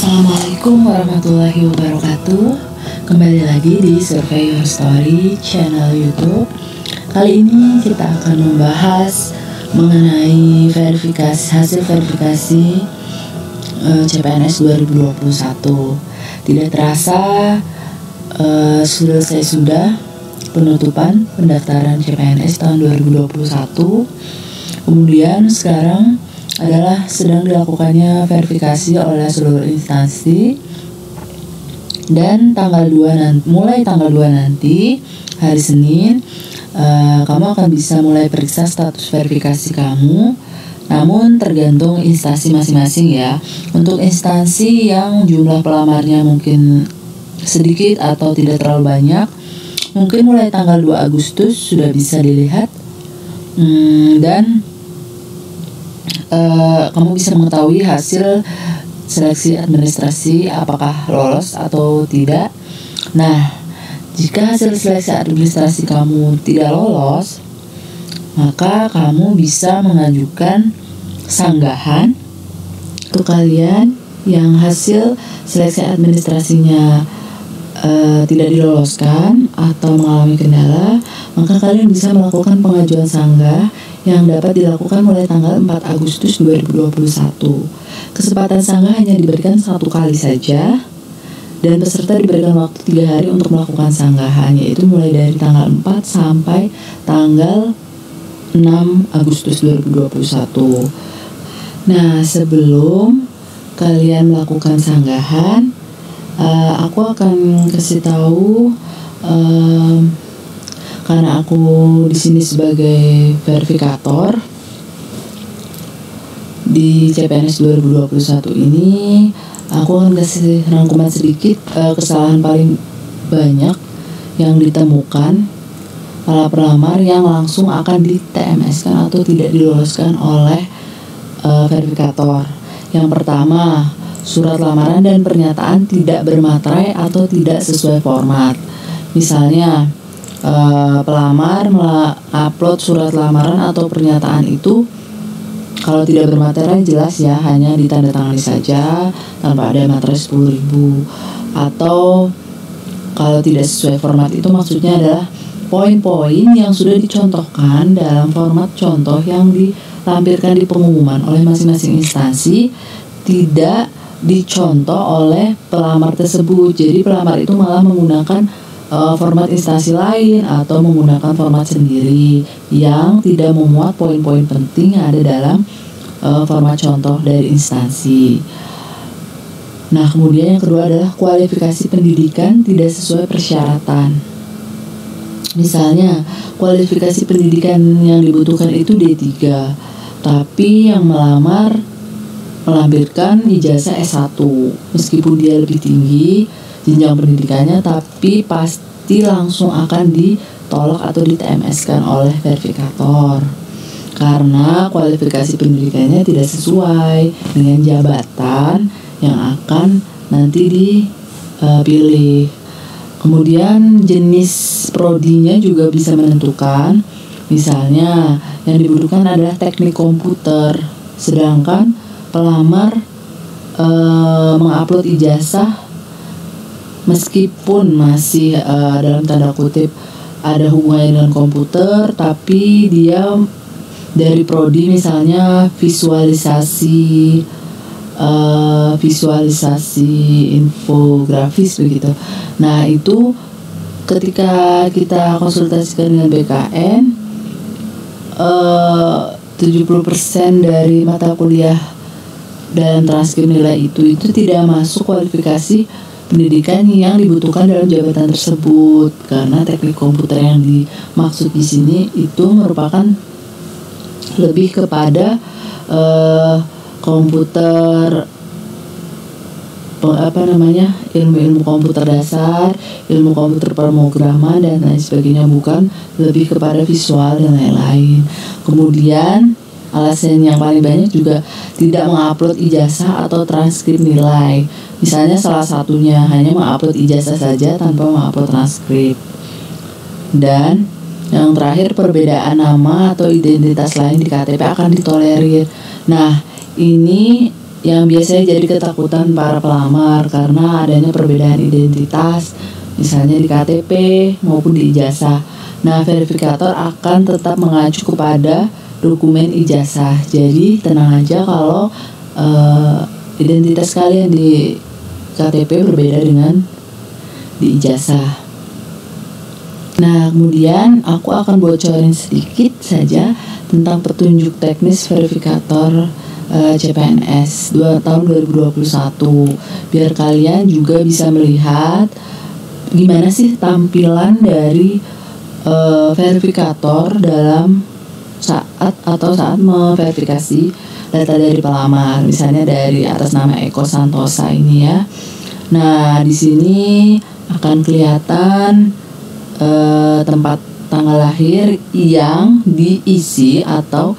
Assalamualaikum warahmatullahi wabarakatuh. Kembali lagi di Survey Your Story channel YouTube. Kali ini kita akan membahas mengenai hasil verifikasi CPNS 2021. Tidak terasa sudah penutupan pendaftaran CPNS tahun 2021. Kemudian sekarang adalah sedang dilakukannya verifikasi oleh seluruh instansi, dan mulai tanggal 2 nanti hari Senin kamu akan bisa mulai periksa status verifikasi kamu. Namun tergantung instansi masing-masing ya. Untuk instansi yang jumlah pelamarnya mungkin sedikit atau tidak terlalu banyak, mungkin mulai tanggal 2 Agustus sudah bisa dilihat, dan kamu bisa mengetahui hasil seleksi administrasi apakah lolos atau tidak. Nah, jika hasil seleksi administrasi kamu tidak lolos, maka kamu bisa mengajukan sanggahan untuk kalian yang hasil seleksi administrasinya tidak diloloskan atau mengalami kendala. Maka kalian bisa melakukan pengajuan sanggah yang dapat dilakukan mulai tanggal 4 Agustus 2021. Kesempatan sanggah hanya diberikan 1 kali saja, dan peserta diberikan waktu 3 hari untuk melakukan sanggahan, yaitu mulai dari tanggal 4 sampai tanggal 6 Agustus 2021. Nah, sebelum kalian melakukan sanggahan, aku akan kasih tahu, karena aku di sini sebagai verifikator di CPNS 2021 ini, aku akan kasih rangkuman sedikit kesalahan paling banyak yang ditemukan para pelamar yang langsung akan di TMS-kan atau tidak diloloskan oleh verifikator. Yang pertama, surat lamaran dan pernyataan tidak bermaterai atau tidak sesuai format. Misalnya, pelamar upload surat lamaran atau pernyataan itu kalau tidak bermaterai jelas ya, hanya ditandatangani saja tanpa ada materai 10.000. Atau kalau tidak sesuai format itu maksudnya adalah poin-poin yang sudah dicontohkan dalam format contoh yang ditampilkan di pengumuman oleh masing-masing instansi tidak dicontoh oleh pelamar tersebut. Jadi pelamar itu malah menggunakan format instansi lain atau menggunakan format sendiri yang tidak memuat poin-poin penting yang ada dalam format contoh dari instansi. Nah, kemudian yang kedua adalah kualifikasi pendidikan tidak sesuai persyaratan. Misalnya, kualifikasi pendidikan yang dibutuhkan itu D3, tapi yang melamar melampirkan ijazah S1, meskipun dia lebih tinggi jenjang pendidikannya, tapi pasti langsung akan ditolak atau di TMS-kan oleh verifikator karena kualifikasi pendidikannya tidak sesuai dengan jabatan yang akan nanti dipilih. Kemudian jenis prodinya juga bisa menentukan. Misalnya yang dibutuhkan adalah teknik komputer, sedangkan pelamar mengupload ijazah meskipun masih dalam tanda kutip ada hubungannya dengan komputer, tapi dia dari prodi misalnya visualisasi infografis begitu. Nah, itu ketika kita konsultasikan dengan BKN, 70% dari mata kuliah dan transkrip nilai itu tidak masuk kualifikasi pendidikan yang dibutuhkan dalam jabatan tersebut, karena teknik komputer yang dimaksud di sini itu merupakan lebih kepada komputer ilmu komputer dasar, ilmu komputer pemrograman dan lain sebagainya, bukan lebih kepada visual dan lain-lain. Kemudian alasan yang paling banyak juga tidak mengupload ijazah atau transkrip nilai. Misalnya salah satunya hanya mengupload ijazah saja tanpa mengupload transkrip. Dan yang terakhir, perbedaan nama atau identitas lain di KTP akan ditolerir. Nah, ini yang biasanya jadi ketakutan para pelamar karena adanya perbedaan identitas, misalnya di KTP maupun di ijazah. Nah, verifikator akan tetap mengacu kepada dokumen ijazah. Jadi tenang aja kalau identitas kalian di KTP berbeda dengan di ijazah. Nah, kemudian aku akan bocorin sedikit saja tentang petunjuk teknis verifikator CPNS tahun 2021, biar kalian juga bisa melihat gimana sih tampilan dari verifikator dalam saat memverifikasi data dari pelamar, misalnya dari atas nama Eko Santosa ini ya. Nah, di sini akan kelihatan tempat tanggal lahir yang diisi atau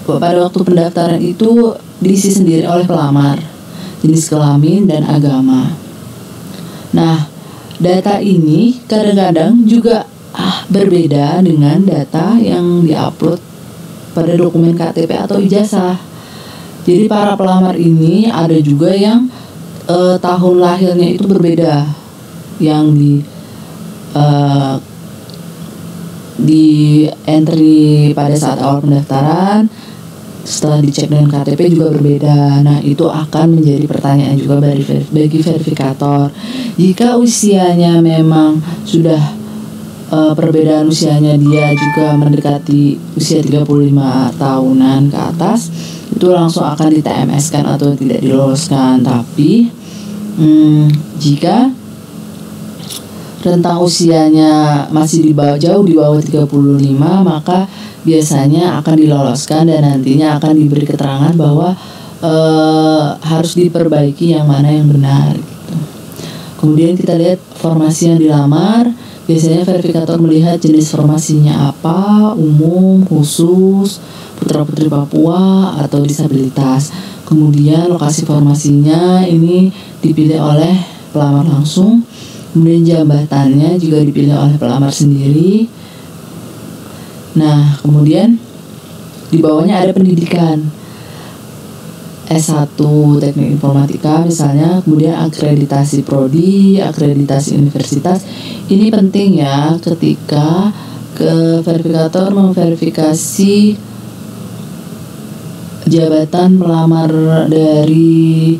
pada waktu pendaftaran itu diisi sendiri oleh pelamar, jenis kelamin dan agama. Nah, data ini kadang-kadang juga berbeda dengan data yang diupload pada dokumen KTP atau ijazah. Jadi para pelamar ini ada juga yang tahun lahirnya itu berbeda, yang di entry pada saat awal pendaftaran, setelah dicek dengan KTP juga berbeda. Nah, itu akan menjadi pertanyaan juga bagi verifikator. Jika usianya memang sudah perbedaan usianya dia juga mendekati usia 35 tahunan ke atas, itu langsung akan di TMS-kan atau tidak diloloskan. Tapi jika rentang usianya masih jauh di bawah 35, maka biasanya akan diloloskan dan nantinya akan diberi keterangan bahwa harus diperbaiki yang mana yang benar gitu. Kemudian kita lihat formasi yang dilamar. Biasanya verifikator melihat jenis formasinya apa, umum, khusus, putra-putri Papua, atau disabilitas. Kemudian lokasi formasinya ini dipilih oleh pelamar langsung. Kemudian jabatannya juga dipilih oleh pelamar sendiri. Nah, kemudian di bawahnya ada pendidikan. S1 Teknik Informatika misalnya, kemudian akreditasi prodi, akreditasi universitas. Ini penting ya ketika verifikator memverifikasi jabatan pelamar dari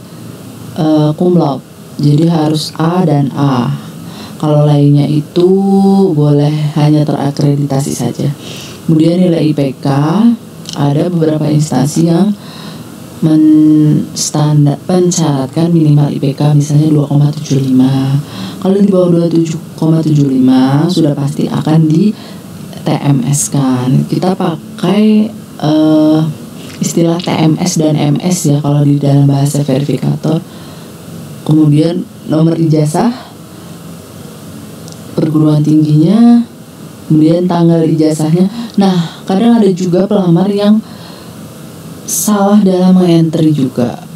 cum laude. Jadi harus A dan A. Kalau lainnya itu boleh hanya terakreditasi saja. Kemudian nilai IPK, ada beberapa instansi yang mensyaratkan minimal IPK misalnya 2,75. Kalau di bawah 27,75 sudah pasti akan di TMS kan. Kita pakai istilah TMS dan MS ya kalau di dalam bahasa verifikator. Kemudian nomor ijazah, perguruan tingginya, kemudian tanggal ijazahnya. Nah, kadang ada juga pelamar yang salah dalam mengentry juga,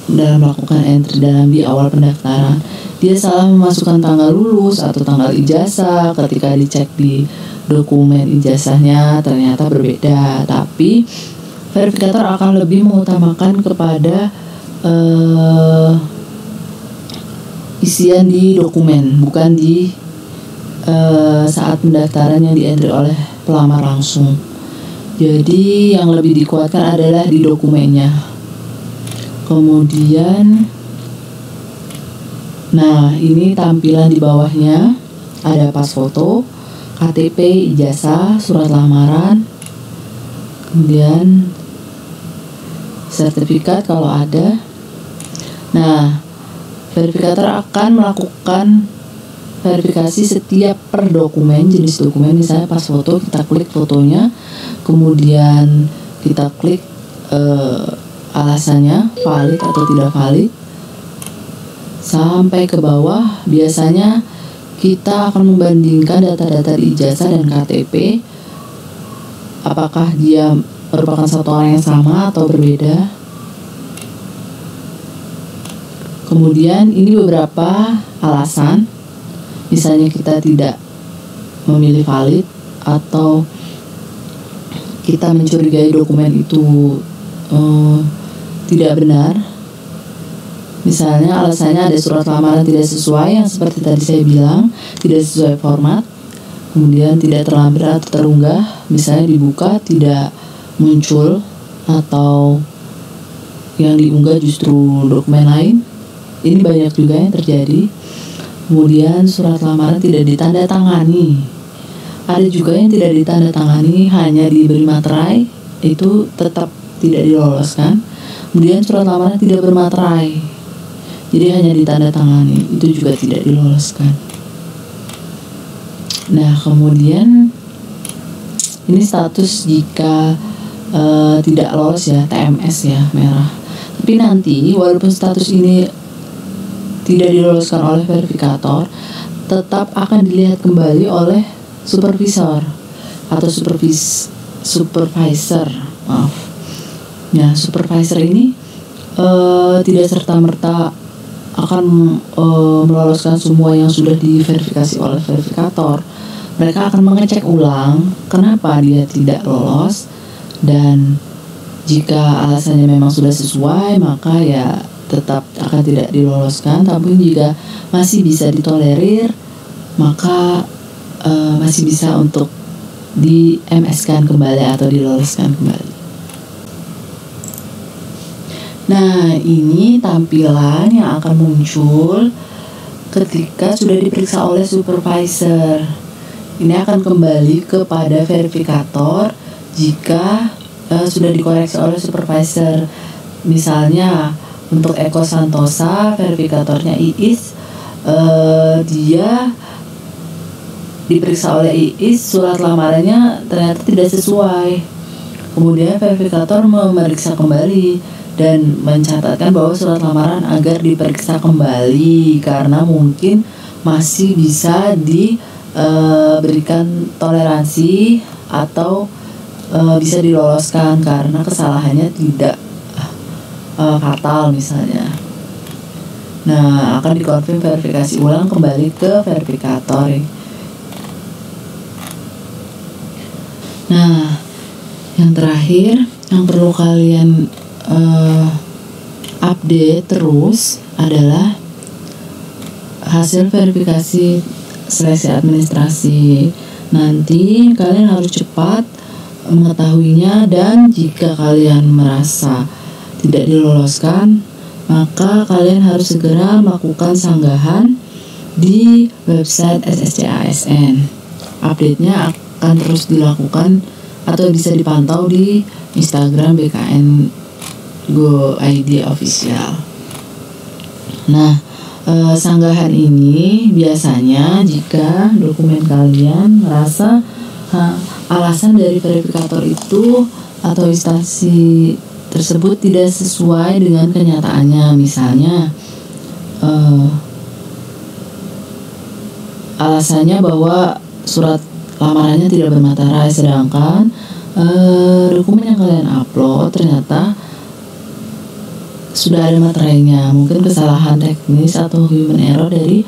dalam melakukan entry di awal pendaftaran. Dia salah memasukkan tanggal lulus atau tanggal ijazah. Ketika dicek di dokumen ijazahnya ternyata berbeda. Tapi verifikator akan lebih mengutamakan kepada isian di dokumen, bukan di saat pendaftaran yang di-entry oleh pelamar langsung. Jadi yang lebih dikuatkan adalah di dokumennya. Kemudian, nah ini tampilan di bawahnya, ada pas foto, KTP, ijazah, surat lamaran, kemudian sertifikat kalau ada. Nah, verifikator akan melakukan verifikasi setiap per dokumen, jenis dokumen. Misalnya pas foto, kita klik fotonya, kemudian kita klik alasannya valid atau tidak valid, sampai ke bawah. Biasanya kita akan membandingkan data-data di ijazah dan KTP, apakah dia merupakan satu orang yang sama atau berbeda. Kemudian ini beberapa alasan, misalnya kita tidak memilih valid atau kita mencurigai dokumen itu tidak benar. Misalnya alasannya ada surat lamaran tidak sesuai, yang seperti tadi saya bilang, tidak sesuai format, kemudian tidak terlampir atau terunggah, misalnya dibuka tidak muncul, atau yang diunggah justru dokumen lain. Ini banyak juga yang terjadi. Kemudian surat lamaran tidak ditandatangani. Ada juga yang tidak ditandatangani, hanya diberi materai, itu tetap tidak diloloskan. Kemudian surat lamaran tidak bermaterai, jadi hanya ditandatangani, itu juga tidak diloloskan. Nah, kemudian ini status jika tidak lolos ya, TMS ya, merah. Tapi nanti walaupun status ini tidak diloloskan oleh verifikator, tetap akan dilihat kembali oleh supervisor atau supervisor. Maaf. Ya, supervisor ini tidak serta-merta akan meloloskan semua yang sudah diverifikasi oleh verifikator. Mereka akan mengecek ulang kenapa dia tidak lolos, dan jika alasannya memang sudah sesuai, maka ya tetap akan tidak diloloskan. Tapi jika masih bisa ditolerir, maka masih bisa untuk di MS-kan kembali atau diloloskan kembali. Nah, ini tampilan yang akan muncul ketika sudah diperiksa oleh supervisor. Ini akan kembali kepada verifikator jika sudah dikoreksi oleh supervisor. Misalnya untuk Eko Santosa, verifikatornya Iis, dia diperiksa oleh Iis, surat lamarannya ternyata tidak sesuai. Kemudian verifikator memeriksa kembali dan mencatatkan bahwa surat lamaran agar diperiksa kembali karena mungkin masih bisa diberikan toleransi atau bisa diloloskan karena kesalahannya tidak fatal misalnya. Nah, akan dikonfirm verifikasi ulang kembali ke verifikator. Nah, yang terakhir yang perlu kalian update terus adalah hasil verifikasi seleksi administrasi. Nanti kalian harus cepat mengetahuinya, dan jika kalian merasa tidak diloloskan, maka kalian harus segera melakukan sanggahan di website SSCASN. Update-nya akan terus dilakukan atau bisa dipantau di Instagram BKN Go ID official. Nah, sanggahan ini biasanya jika dokumen kalian merasa alasan dari verifikator itu atau instansi tersebut tidak sesuai dengan kenyataannya. Misalnya alasannya bahwa surat lamarannya tidak bermaterai, sedangkan dokumen yang kalian upload ternyata sudah ada materainya. Mungkin kesalahan teknis atau human error dari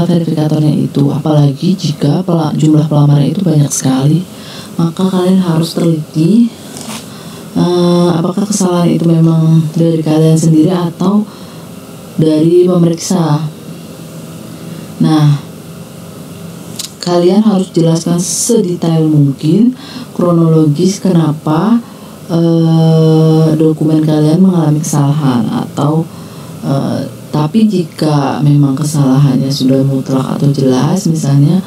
verifikatornya itu. Apalagi jika jumlah pelamar itu banyak sekali, maka kalian harus teliti apakah kesalahan itu memang dari kalian sendiri atau dari pemeriksa. Nah, kalian harus jelaskan sedetail mungkin kronologis kenapa dokumen kalian mengalami kesalahan, atau tapi jika memang kesalahannya sudah mutlak atau jelas, misalnya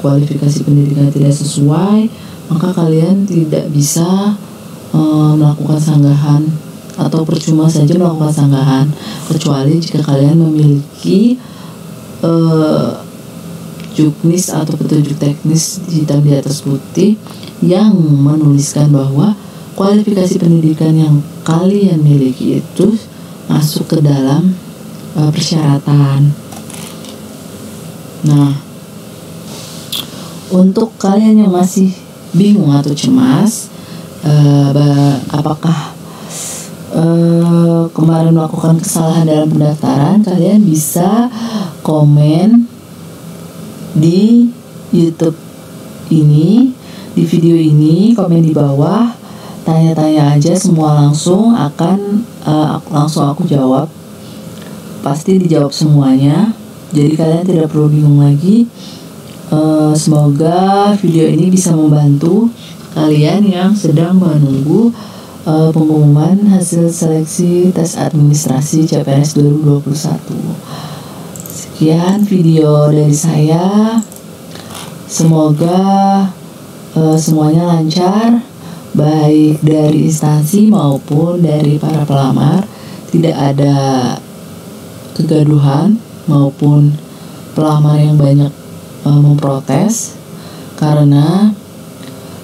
kualifikasi pendidikan tidak sesuai, maka kalian tidak bisa melakukan sanggahan atau percuma saja melakukan sanggahan, kecuali jika kalian memiliki juknis atau petunjuk teknis hitam di atas putih yang menuliskan bahwa kualifikasi pendidikan yang kalian miliki itu masuk ke dalam persyaratan. Nah, untuk kalian yang masih bingung atau cemas apakah kemarin melakukan kesalahan dalam pendaftaran, kalian bisa komen di YouTube ini, di video ini, komen di bawah tanya-tanya aja, semua langsung aku jawab. Pasti dijawab semuanya. Jadi kalian tidak perlu bingung lagi. Semoga video ini bisa membantu kalian yang sedang menunggu pengumuman hasil seleksi tes administrasi CPNS 2021. Sekian video dari saya. Semoga semuanya lancar, baik dari instansi maupun dari para pelamar. Tidak ada kegaduhan maupun pelamar yang banyak memprotes, karena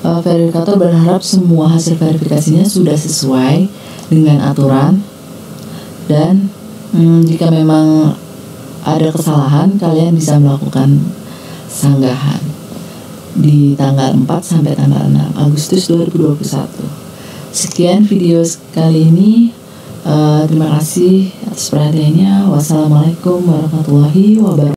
verifikator berharap semua hasil verifikasinya sudah sesuai dengan aturan, dan jika memang ada kesalahan, kalian bisa melakukan sanggahan di tanggal 4 sampai tanggal 6 Agustus 2021. Sekian video kali ini. Terima kasih atas perhatiannya. Wassalamualaikum warahmatullahi wabarakatuh.